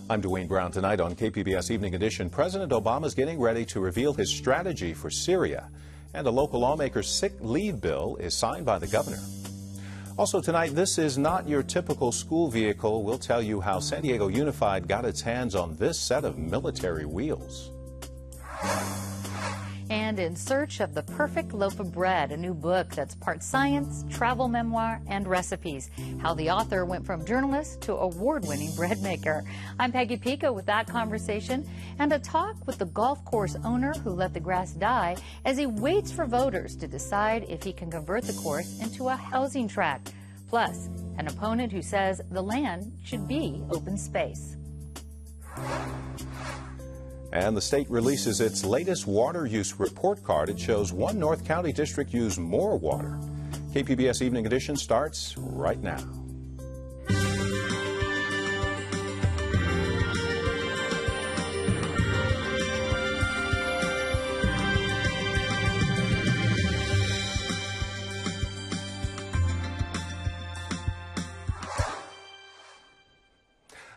I'm Dwayne Brown. Tonight on KPBS Evening Edition, President Obama's getting ready to reveal his strategy for Syria, and a local lawmaker's sick leave bill is signed by the governor. Also tonight, this is not your typical school vehicle. We'll tell you how San Diego Unified got its hands on this set of military wheels. And In Search of the Perfect Loaf of Bread, a new book that's part science, travel memoir, and recipes. How the author went from journalist to award-winning bread maker. I'm Peggy Pico with that conversation and a talk with the golf course owner who let the grass die as he waits for voters to decide if he can convert the course into a housing tract. Plus, an opponent who says the land should be open space. And the state releases its latest water use report card. It shows one North County district used more water. KPBS Evening Edition starts right now.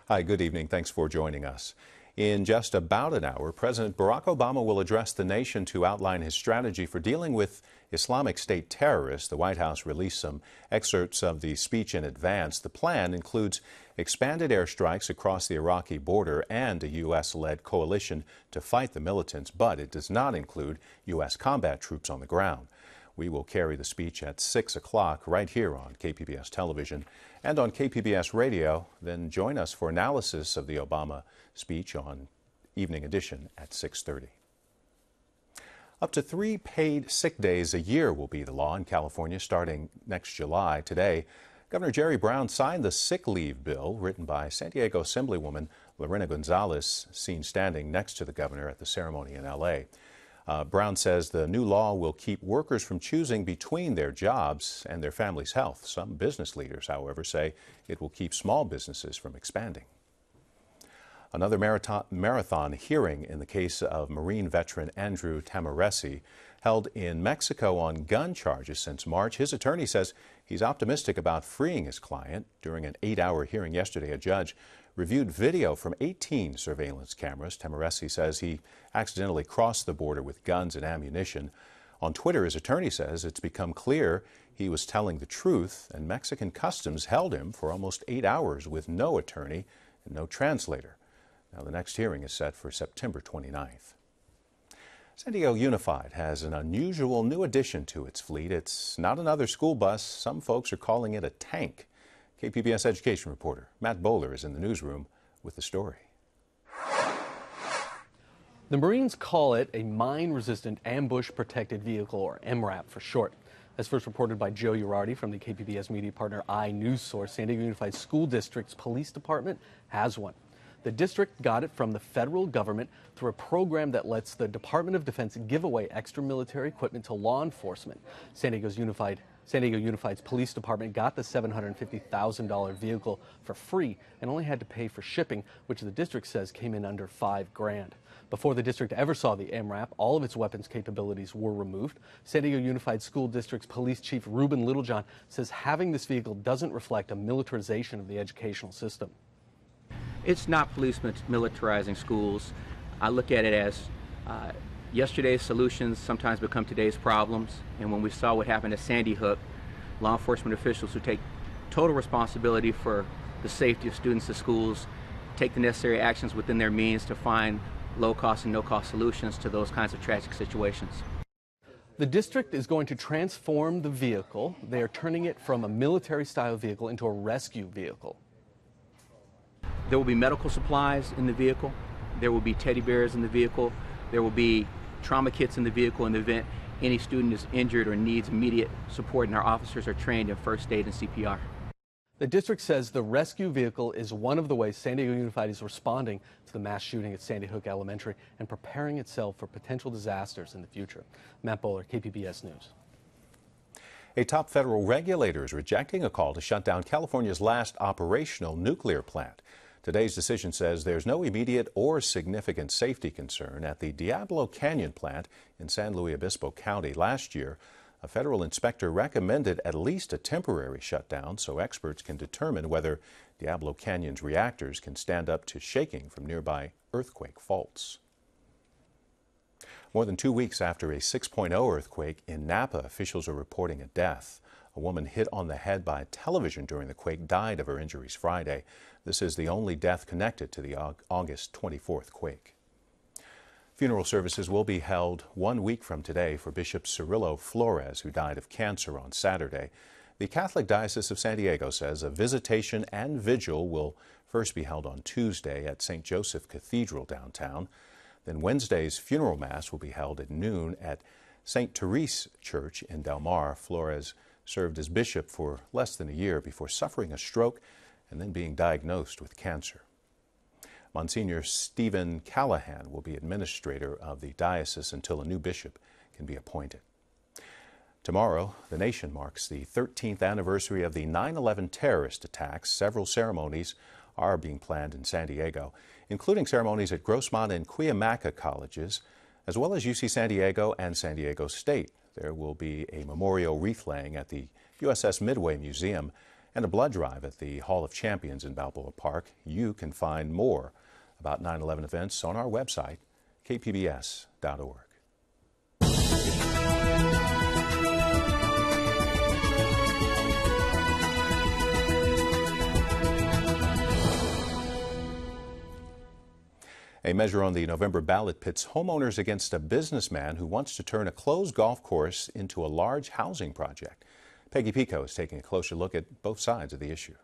Hi, good evening. Thanks for joining us. In just about an hour, President Barack Obama will address the nation to outline his strategy for dealing with Islamic State terrorists. The White House released some excerpts of the speech in advance. The plan includes expanded airstrikes across the Iraqi border and a U.S.-led coalition to fight the militants, but it does not include U.S. combat troops on the ground. We will carry the speech at 6 o'clock right here on KPBS television and on KPBS radio. Then join us for analysis of the Obama speech on Evening Edition at 6:30. Up to 3 paid sick days a year will be the law in California starting next July. Today, Governor Jerry Brown signed the sick leave bill written by San Diego Assemblywoman Lorena Gonzalez, seen standing next to the governor at the ceremony in L.A. Brown says the new law will keep workers from choosing between their jobs and their family's health. Some business leaders, however, say it will keep small businesses from expanding. Another marathon hearing in the case of Marine veteran Andrew Tamaresi, held in Mexico on gun charges since March. His attorney says he's optimistic about freeing his client. During an 8-hour hearing yesterday, a judge reviewed video from 18 surveillance cameras. Tamaresi says he accidentally crossed the border with guns and ammunition. On Twitter, his attorney says it's become clear he was telling the truth, and Mexican Customs held him for almost 8 hours with no attorney and no translator. Now, the next hearing is set for September 29th. San Diego Unified has an unusual new addition to its fleet. It's not another school bus. Some folks are calling it a tank. KPBS education reporter Matt Bowler is in the newsroom with the story. The Marines call it a mine-resistant ambush-protected vehicle, or MRAP for short. As first reported by Joe Urardi from the KPBS media partner iNewsSource, San Diego Unified School District's police department has one. The district got it from the federal government through a program that lets the Department of Defense give away extra military equipment to law enforcement. San Diego Unified's police department got the $750,000 vehicle for free and only had to pay for shipping, which the district says came in under $5,000. Before the district ever saw the MRAP, all of its weapons capabilities were removed. San Diego Unified School District's Police Chief Ruben Littlejohn says having this vehicle doesn't reflect a militarization of the educational system. It's not police militarizing schools. I look at it as yesterday's solutions sometimes become today's problems. And when we saw what happened at Sandy Hook, law enforcement officials who take total responsibility for the safety of students at schools take the necessary actions within their means to find low-cost and no-cost solutions to those kinds of tragic situations. The district is going to transform the vehicle. They are turning it from a military-style vehicle into a rescue vehicle. There will be medical supplies in the vehicle. There will be teddy bears in the vehicle. There will be trauma kits in the vehicle in the event any student is injured or needs immediate support, and our officers are trained in first aid and CPR. The district says the rescue vehicle is one of the ways San Diego Unified is responding to the mass shooting at Sandy Hook Elementary and preparing itself for potential disasters in the future. Matt Bowler, KPBS News. A top federal regulator is rejecting a call to shut down California's last operational nuclear plant. Today's decision says there's no immediate or significant safety concern at the Diablo Canyon plant in San Luis Obispo County. Last year, a federal inspector recommended at least a temporary shutdown so experts can determine whether Diablo Canyon's reactors can stand up to shaking from nearby earthquake faults. More than 2 weeks after a 6.0 earthquake in Napa, officials are reporting a death. A woman hit on the head by a television during the quake died of her injuries Friday. This is the only death connected to the August 24th quake. Funeral services will be held 1 week from today for Bishop Cirillo Flores, who died of cancer on Saturday. The Catholic Diocese of San Diego says a visitation and vigil will first be held on Tuesday at St. Joseph Cathedral downtown. Then Wednesday's funeral mass will be held at noon at St. Therese Church in Del Mar. Flores served as bishop for less than a year before suffering a stroke and then being diagnosed with cancer. Monsignor Stephen Callahan will be administrator of the diocese until a new bishop can be appointed. Tomorrow, the nation marks the 13th anniversary of the 9/11 terrorist attacks. Several ceremonies are being planned in San Diego, including ceremonies at Grossmont and Cuyamaca colleges, as well as UC San Diego and San Diego State. There will be a memorial wreath laying at the USS Midway Museum and a blood drive at the Hall of Champions in Balboa Park. You can find more about 9/11 events on our website, kpbs.org. A measure on the November ballot pits homeowners against a businessman who wants to turn a closed golf course into a large housing project. Peggy Pico is taking a closer look at both sides of the issue.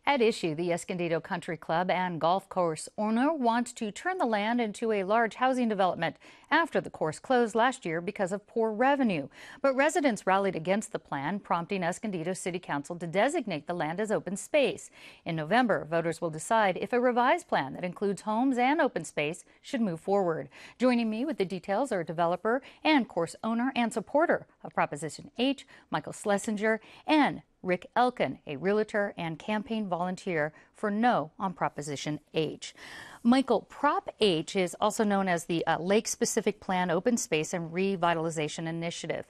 At issue, the Escondido Country Club and golf course owner wants to turn the land into a large housing development after the course closed last year because of poor revenue. But residents rallied against the plan, prompting Escondido City Council to designate the land as open space. In November, voters will decide if a revised plan that includes homes and open space should move forward. Joining me with the details are a developer and course owner and supporter of Proposition H, Michael Schlesinger, and Rick Elkin, a realtor and campaign volunteer for No on Proposition H. Michael, Prop H is also known as the Lake-Specific Plan Open Space and Revitalization Initiative.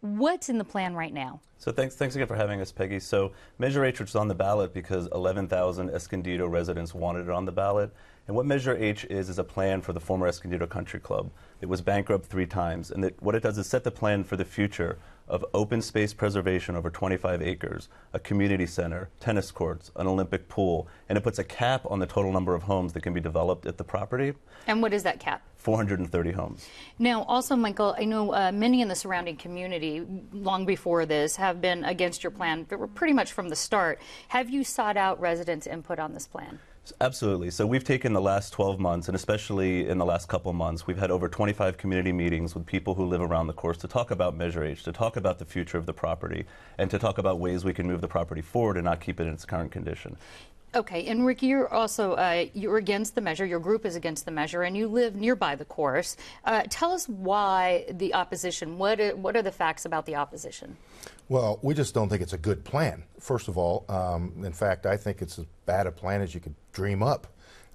What's in the plan right now? So thanks again for having us, Peggy. So Measure H was on the ballot because 11,000 Escondido residents wanted it on the ballot. And what Measure H is a plan for the former Escondido Country Club. It was bankrupt 3 times, and what it does is set the plan for the future of open space preservation over 25 acres, a community center, tennis courts, an Olympic pool, and it puts a cap on the total number of homes that can be developed at the property. And what is that cap? 430 homes. Now, also, Michael, I know many in the surrounding community, long before this, have been against your plan, but pretty much from the start. Have you sought out residents' input on this plan? Absolutely. So we've taken the last 12 months, and especially in the last couple of months, we've had over 25 community meetings with people who live around the course to talk about Measure H, to talk about the future of the property, and to talk about ways we can move the property forward and not keep it in its current condition. Okay, and Rick, you're also you're against the measure. Your group is against the measure, and you live nearby the course. Tell us why the opposition. What are the facts about the opposition? Well, we just don't think it's a good plan. First of all, in fact, I think it's as bad a plan as you could dream up.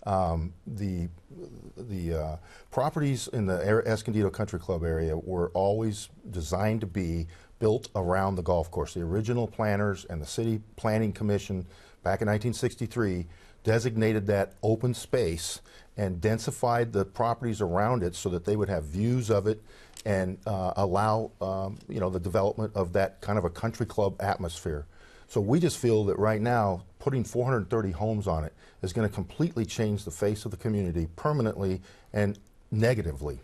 The properties in the Escondido Country Club area were always designed to be built around the golf course. The original planners and the City Planning Commission back in 1963 designated that open space and densified the properties around it so that they would have views of it and allow the development of that kind of a country club atmosphere. So we just feel that right now putting 430 homes on it is going to completely change the face of the community permanently and negatively.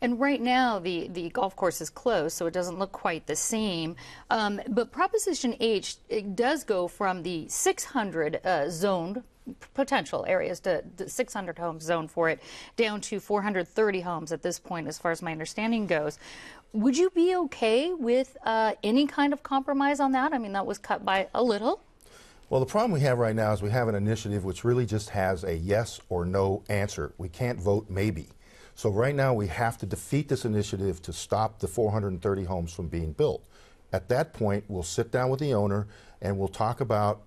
And right now, the golf course is closed, so it doesn't look quite the same. But Proposition H, it does go from the 600 zoned potential areas to 600 homes zoned for it, down to 430 homes at this point, as far as my understanding goes. Would you be okay with any kind of compromise on that? I mean, that was cut by a little. Well, the problem we have right now is we have an initiative which really just has a yes or no answer. We can't vote maybe. So right now we have to defeat this initiative to stop the 430 homes from being built. At that point, we'll sit down with the owner and we'll talk about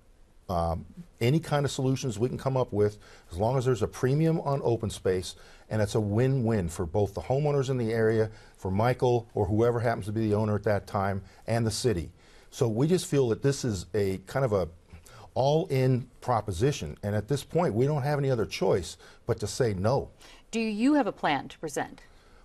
any kind of solutions we can come up with, as long as there's a premium on open space and it's a win-win for both the homeowners in the area, for Michael or whoever happens to be the owner at that time, and the city. So we just feel that this is a kind of a all-in proposition, and at this point we don't have any other choice but to say no. Do you have a plan to present?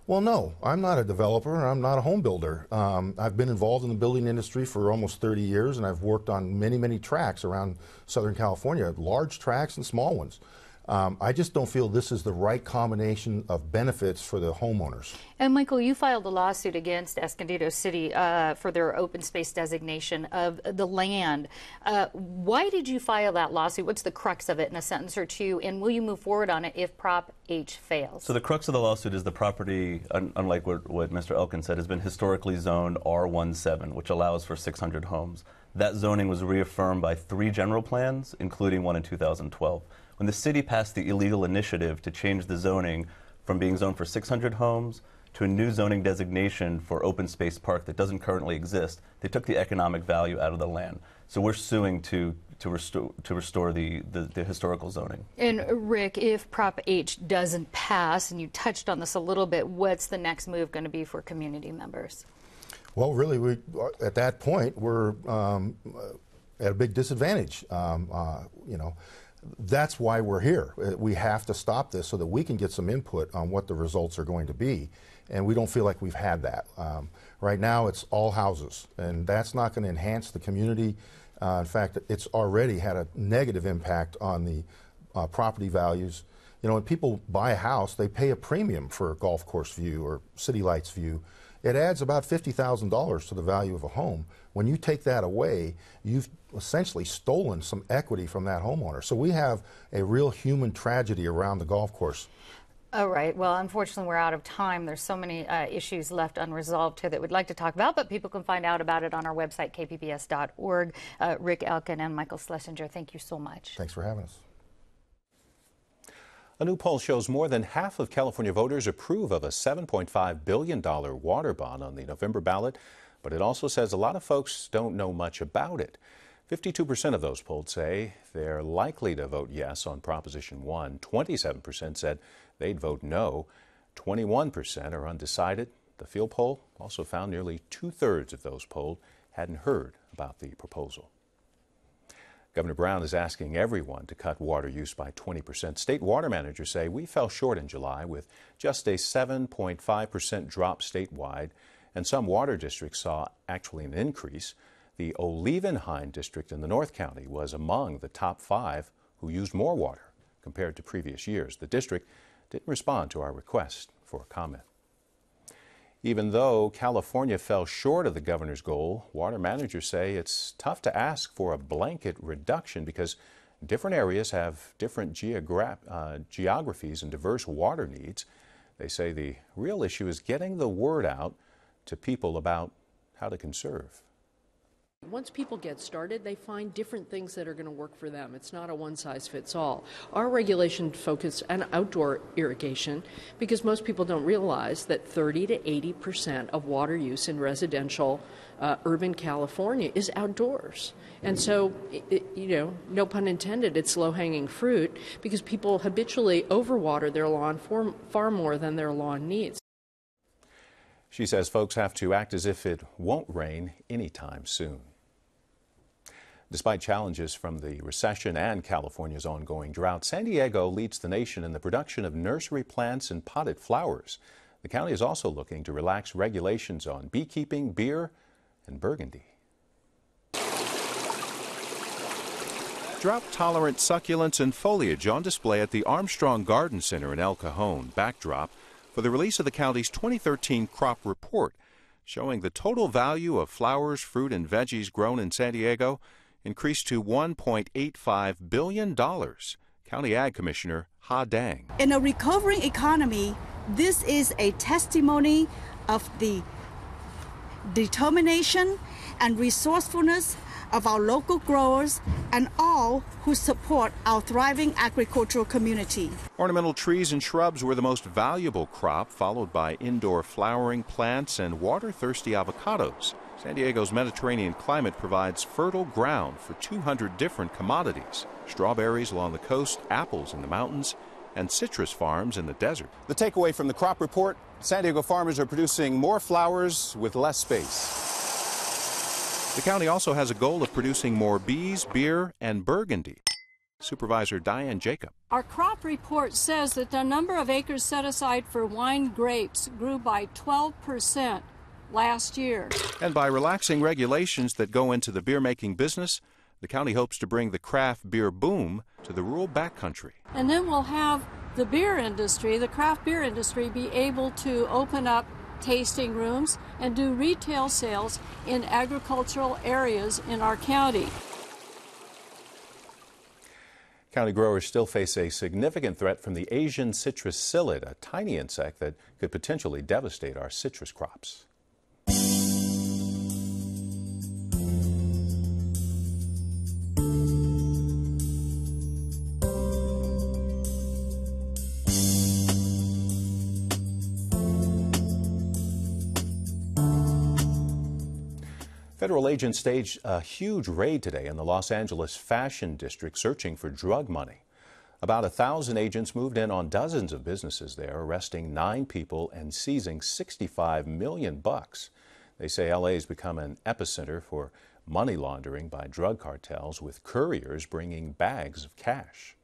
Well, no, I'm not a developer, and I'm not a home builder. I've been involved in the building industry for almost 30 years, and I've worked on many, many tracts around Southern California, large tracts and small ones. I just don't feel this is the right combination of benefits for the homeowners. And Michael, you filed a lawsuit against Escondido City for their open space designation of the land. Why did you file that lawsuit? What's the crux of it in a sentence or two? And will you move forward on it if Prop H fails? So the crux of the lawsuit is the property, unlike what Mr. Elkin said, has been historically zoned R17, which allows for 600 homes. That zoning was reaffirmed by 3 general plans, including one in 2012. When the city passed the illegal initiative to change the zoning from being zoned for 600 homes to a new zoning designation for open space park that doesn't currently exist, they took the economic value out of the land. So we're suing to restore the historical zoning. And Rick, if Prop H doesn't pass, and you touched on this a little bit, what's the next move going to be for community members? Well, really, at that point, we're at a big disadvantage. You know, that's why we're here. We have to stop this so that we can get some input on what the results are going to be, and we don't feel like we've had that. Right now, it's all houses, and that's not going to enhance the community. In fact, it's already had a negative impact on the property values. You know, when people buy a house, they pay a premium for a golf course view or city lights view. It adds about $50,000 to the value of a home. When you take that away, you've essentially stolen some equity from that homeowner. So we have a real human tragedy around the golf course. All right. Well, unfortunately, we're out of time. There's so many issues left unresolved here that we'd like to talk about, but people can find out about it on our website, kpbs.org. Rick Elkin and Michael Schlesinger, thank you so much. Thanks for having us. A new poll shows more than half of California voters approve of a $7.5 billion water bond on the November ballot, but it also says a lot of folks don't know much about it. 52% of those polled say they're likely to vote yes on Proposition 1. 27% said they'd vote no. 21% are undecided. The field poll also found nearly 2/3 of those polled hadn't heard about the proposal. Governor Brown is asking everyone to cut water use by 20%. State water managers say we fell short in July with just a 7.5% drop statewide, and some water districts saw actually an increase. The Olevenheim district in the North County was among the top 5 who used more water compared to previous years. The district didn't respond to our request for a comment. Even though California fell short of the governor's goal, water managers say it's tough to ask for a blanket reduction because different areas have different geographies and diverse water needs. They say the real issue is getting the word out to people about how to conserve. Once people get started, they find different things that are going to work for them. It's not a one-size-fits-all. Our regulation focuses on outdoor irrigation because most people don't realize that 30 to 80% of water use in residential urban California is outdoors. And so, no pun intended, it's low-hanging fruit because people habitually overwater their lawn far more than their lawn needs. She says folks have to act as if it won't rain anytime soon. Despite challenges from the recession and California's ongoing drought, San Diego leads the nation in the production of nursery plants and potted flowers. The county is also looking to relax regulations on beekeeping, beer, and burgundy. Drought-tolerant succulents and foliage on display at the Armstrong Garden Center in El Cajon. Backdrop for the release of the county's 2013 crop report, showing the total value of flowers, fruit, and veggies grown in San Diego increased to $1.85 billion. County Ag Commissioner Ha Dang. In a recovering economy, this is a testimony of the determination and resourcefulness of our local growers and all who support our thriving agricultural community. Ornamental trees and shrubs were the most valuable crop, followed by indoor flowering plants and water-thirsty avocados. San Diego's Mediterranean climate provides fertile ground for 200 different commodities: strawberries along the coast, apples in the mountains, and citrus farms in the desert. The takeaway from the crop report: San Diego farmers are producing more flowers with less space. The county also has a goal of producing more bees, beer, and Burgundy. Supervisor Diane Jacob. Our crop report says that the number of acres set aside for wine grapes grew by 12% last year. And by relaxing regulations that go into the beer-making business, the county hopes to bring the craft beer boom to the rural backcountry. And then we'll have the beer industry, the craft beer industry, be able to open up tasting rooms and do retail sales in agricultural areas in our county. County growers still face a significant threat from the Asian citrus psyllid, a tiny insect that could potentially devastate our citrus crops. Federal agents staged a huge raid today in the Los Angeles fashion district searching for drug money. About 1,000 agents moved in on dozens of businesses there, arresting 9 people and seizing $65 million. They say LA has become an epicenter for money laundering by drug cartels, with couriers bringing bags of cash.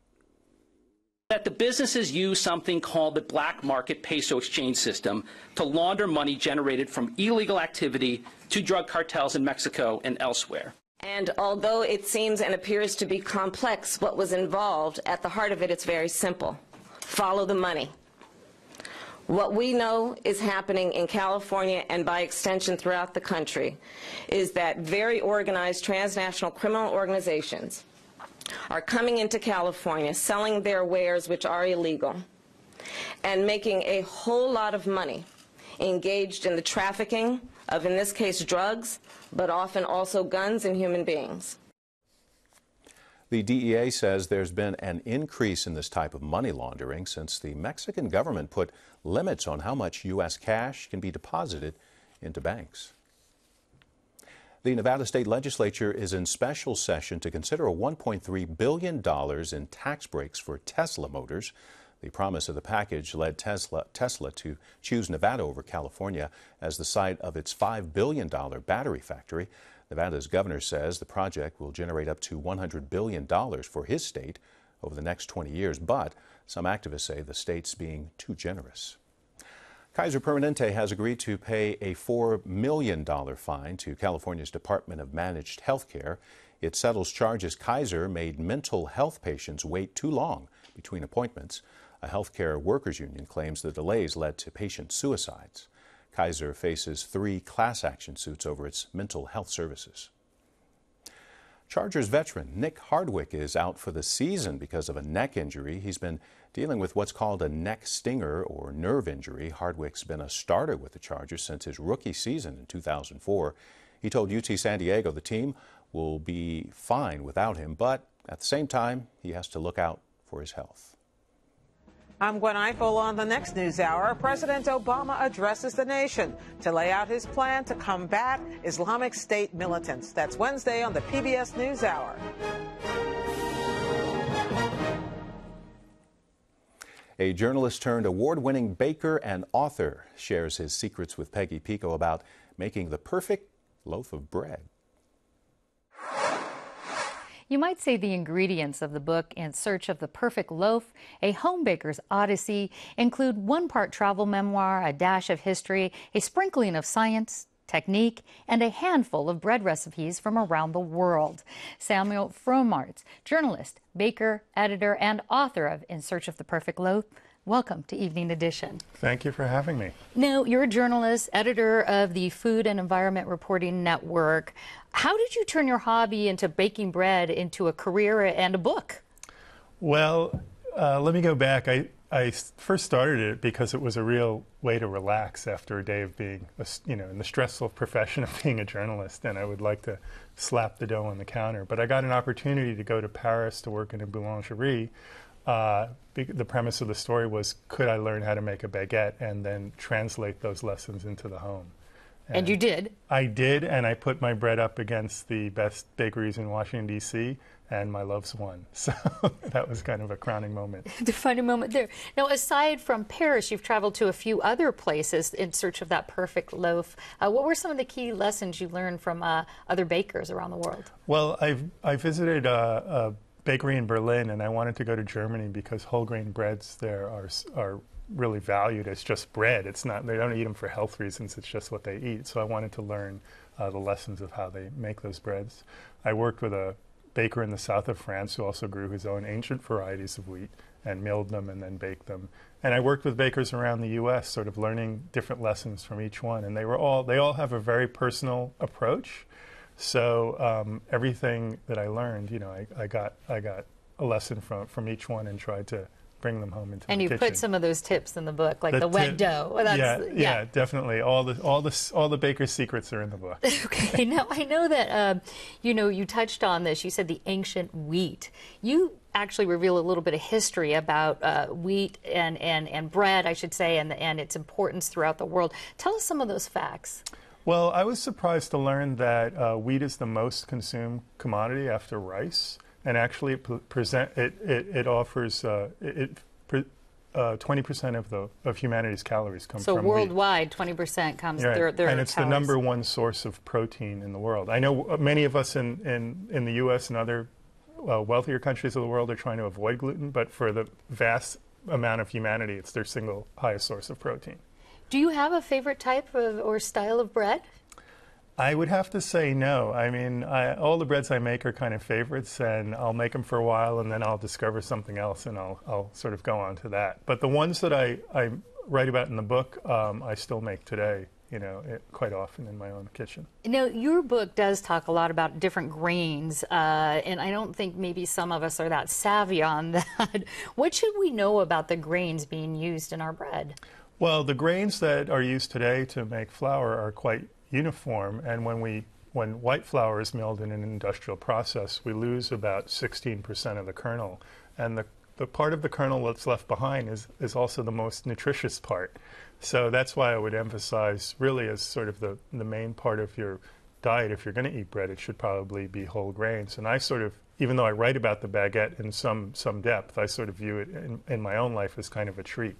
That the businesses use something called the black market peso exchange system to launder money generated from illegal activity to drug cartels in Mexico and elsewhere. And although it seems and appears to be complex what was involved, at the heart of it, it's very simple. Follow the money. What we know is happening in California and by extension throughout the country is that very organized transnational criminal organizations are coming into California, selling their wares, which are illegal, and making a whole lot of money engaged in the trafficking of, in this case, drugs, but often also guns and human beings. The DEA says there's been an increase in this type of money laundering since the Mexican government put limits on how much U.S. cash can be deposited into banks. The Nevada State Legislature is in special session to consider a $1.3 billion in tax breaks for Tesla Motors. The promise of the package led Tesla to choose Nevada over California as the site of its $5 billion battery factory. Nevada's governor says the project will generate up to $100 billion for his state over the next 20 years, but some activists say the state's being too generous. Kaiser Permanente has agreed to pay a $4 million fine to California's Department of Managed Health Care. It settles charges Kaiser made mental health patients wait too long between appointments. A healthcare workers union claims the delays led to patient suicides. Kaiser faces 3 class action suits over its mental health services. Chargers veteran Nick Hardwick is out for the season because of a neck injury. He's been dealing with what's called a neck stinger or nerve injury. Hardwick's been a starter with the Chargers since his rookie season in 2004. He told UT San Diego the team will be fine without him, but at the same time, he has to look out for his health. I'm Gwen Eiffel. On the next News Hour, President Obama addresses the nation to lay out his plan to combat Islamic State militants. That's Wednesday on the PBS News Hour. A journalist turned award-winning baker and author shares his secrets with Peggy Pico about making the perfect loaf of bread. You might say the ingredients of the book In Search of the Perfect Loaf, A Home Baker's Odyssey, include 1 part travel memoir, a dash of history, a sprinkling of science, technique, and a handful of bread recipes from around the world. Samuel Fromartz, journalist, baker, editor, and author of In Search of the Perfect Loaf, welcome to Evening Edition. Thank you for having me. Now, you're a journalist, editor of the Food and Environment Reporting Network. How did you turn your hobby into baking bread into a career and a book? Well, let me go back. I first started it because it was a real way to relax after a day of being, in the stressful profession of being a journalist, and I would like to slap the dough on the counter. But I got an opportunity to go to Paris to work in a boulangerie. The premise of the story was, could I learn how to make a baguette and then translate those lessons into the home? And you did? I did, and I put my bread up against the best bakeries in Washington, D.C., and my loves won. So that was kind of a crowning moment. Defining moment there. Now, aside from Paris, you've traveled to a few other places in search of that perfect loaf. What were some of the key lessons you learned from other bakers around the world? Well, I visited a bakery in Berlin, and I wanted to go to Germany because whole grain breads there are really valued as just bread. It's not, they don't eat them for health reasons, it's just what they eat. So I wanted to learn the lessons of how they make those breads. I worked with a baker in the south of France who also grew his own ancient varieties of wheat and milled them and then baked them. And I worked with bakers around the U.S., sort of learning different lessons from each one. And they all have a very personal approach. So everything that I learned, you know, I got a lesson from each one and tried to bring them home into the kitchen. And you put some of those tips in the book, like the wet dough. Yeah, definitely. All the baker's secrets are in the book. Okay. Now I know that you touched on this. You said the ancient wheat. You actually reveal a little bit of history about wheat and bread, I should say, and its importance throughout the world. Tell us some of those facts. Well, I was surprised to learn that wheat is the most consumed commodity after rice. And actually, it offers 20% of humanity's calories come from wheat. So worldwide, 20% comes through their and it's calories. the number one source of protein in the world. I know many of us in the U.S. and other wealthier countries of the world are trying to avoid gluten, but for the vast amount of humanity, it's their single highest source of protein. Do you have a favorite type or style of bread? I would have to say no. I mean, all the breads I make are kind of favorites, and I'll make them for a while, and then I'll discover something else, and I'll sort of go on to that. But the ones that I write about in the book, I still make today, you know, quite often in my own kitchen. Now, your book does talk a lot about different grains, and I don't think maybe some of us are that savvy on that. What should we know about the grains being used in our bread? Well, the grains that are used today to make flour are quite uniform, and when white flour is milled in an industrial process, we lose about 16% of the kernel, and the part of the kernel that's left behind is also the most nutritious part. So that's why I would emphasize, really, as sort of the main part of your diet, if you're going to eat bread, it should probably be whole grains. And I sort of, even though I write about the baguette in some depth, I sort of view it in my own life as kind of a treat.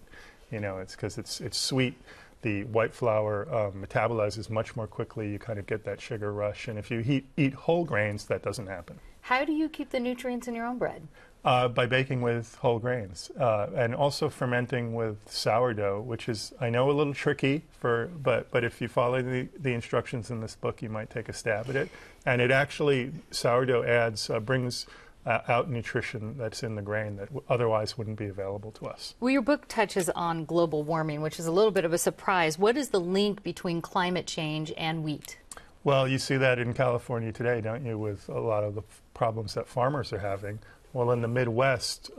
You know, it's because it's sweet. The white flour metabolizes much more quickly. You kind of get that sugar rush. And if you eat whole grains, that doesn't happen. How do you keep the nutrients in your own bread? By baking with whole grains and also fermenting with sourdough, which is, I know, a little tricky, but if you follow the instructions in this book, you might take a stab at it. And it actually, sourdough brings out nutrition that's in the grain that otherwise wouldn't be available to us. Well, your book touches on global warming, which is a little bit of a surprise. What is the link between climate change and wheat? Well, you see that in California today, don't you, with a lot of the problems that farmers are having. Well, in the Midwest,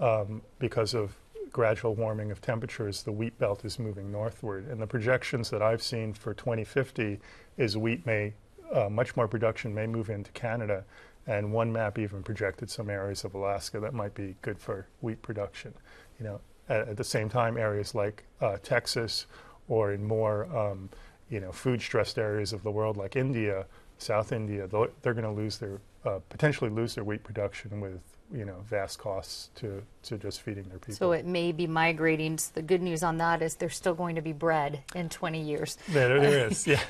because of gradual warming of temperatures, the wheat belt is moving northward. And the projections that I've seen for 2050 is wheat much more production may move into Canada. And one map even projected some areas of Alaska that might be good for wheat production. You know, at the same time, areas like Texas or in more food-stressed areas of the world like India, South India, they're going to potentially lose their wheat production with vast costs to just feeding their people. So it may be migrating. So the good news on that is there's still going to be bread in 20 years. There is, yeah.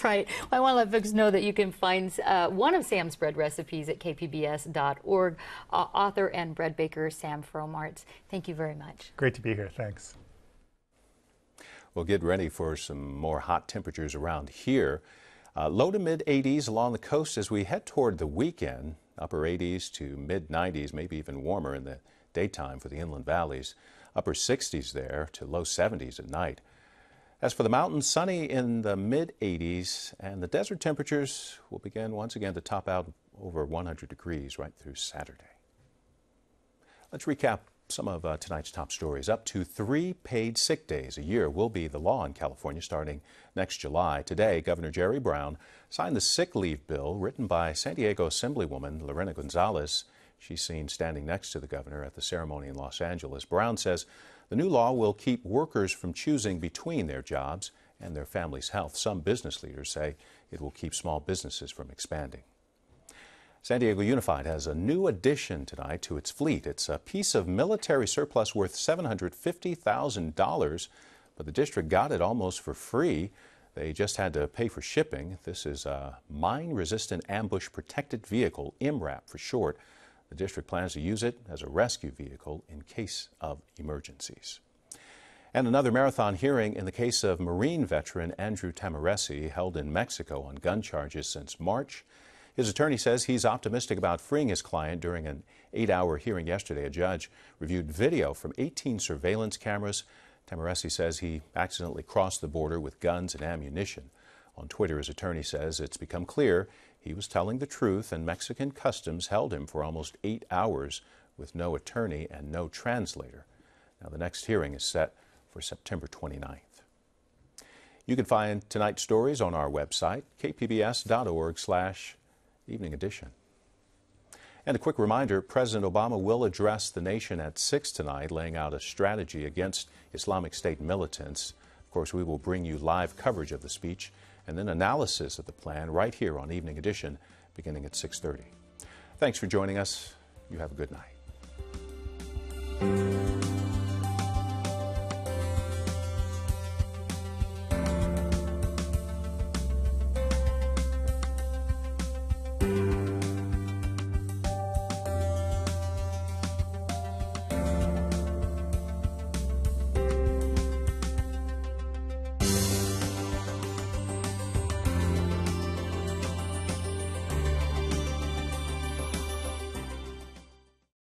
Right. Well, I want to let folks know that you can find one of Sam's bread recipes at kpbs.org. Author and bread baker Sam Fromartz. Thank you very much. Great to be here. Thanks. We'll get ready for some more hot temperatures around here. Low to mid 80s along the coast as we head toward the weekend. Upper 80s to mid 90s, maybe even warmer in the daytime for the inland valleys. Upper 60s there to low 70s at night. As for the mountains, sunny in the mid 80s, and the desert temperatures will begin once again to top out over 100 degrees right through Saturday. Let's recap some of tonight's top stories. Up to 3 paid sick days a year will be the law in California starting next July. Today, Governor Jerry Brown signed the sick leave bill written by San Diego Assemblywoman Lorena Gonzalez. She's seen standing next to the governor at the ceremony in Los Angeles. Brown says the new law will keep workers from choosing between their jobs and their family's health. Some business leaders say it will keep small businesses from expanding. San Diego Unified has a new addition tonight to its fleet. It's a piece of military surplus worth $750,000, but the district got it almost for free. They just had to pay for shipping. This is a mine-resistant ambush protected vehicle, MRAP for short. The district plans to use it as a rescue vehicle in case of emergencies. And another marathon hearing in the case of Marine veteran Andrew Tamaresi, held in Mexico on gun charges since March. His attorney says he's optimistic about freeing his client. During an 8-hour hearing yesterday, a judge reviewed video from 18 surveillance cameras. Tamaresi says he accidentally crossed the border with guns and ammunition. On Twitter, his attorney says it's become clear he was telling the truth, and Mexican customs held him for almost 8 hours with no attorney and no translator. Now, the next hearing is set for September 29th. You can find tonight's stories on our website, kpbs.org/evening edition. And a quick reminder, President Obama will address the nation at 6 tonight, laying out a strategy against Islamic State militants. Of course, we will bring you live coverage of the speech and then analysis of the plan right here on Evening Edition beginning at 6:30. Thanks for joining us. You have a good night.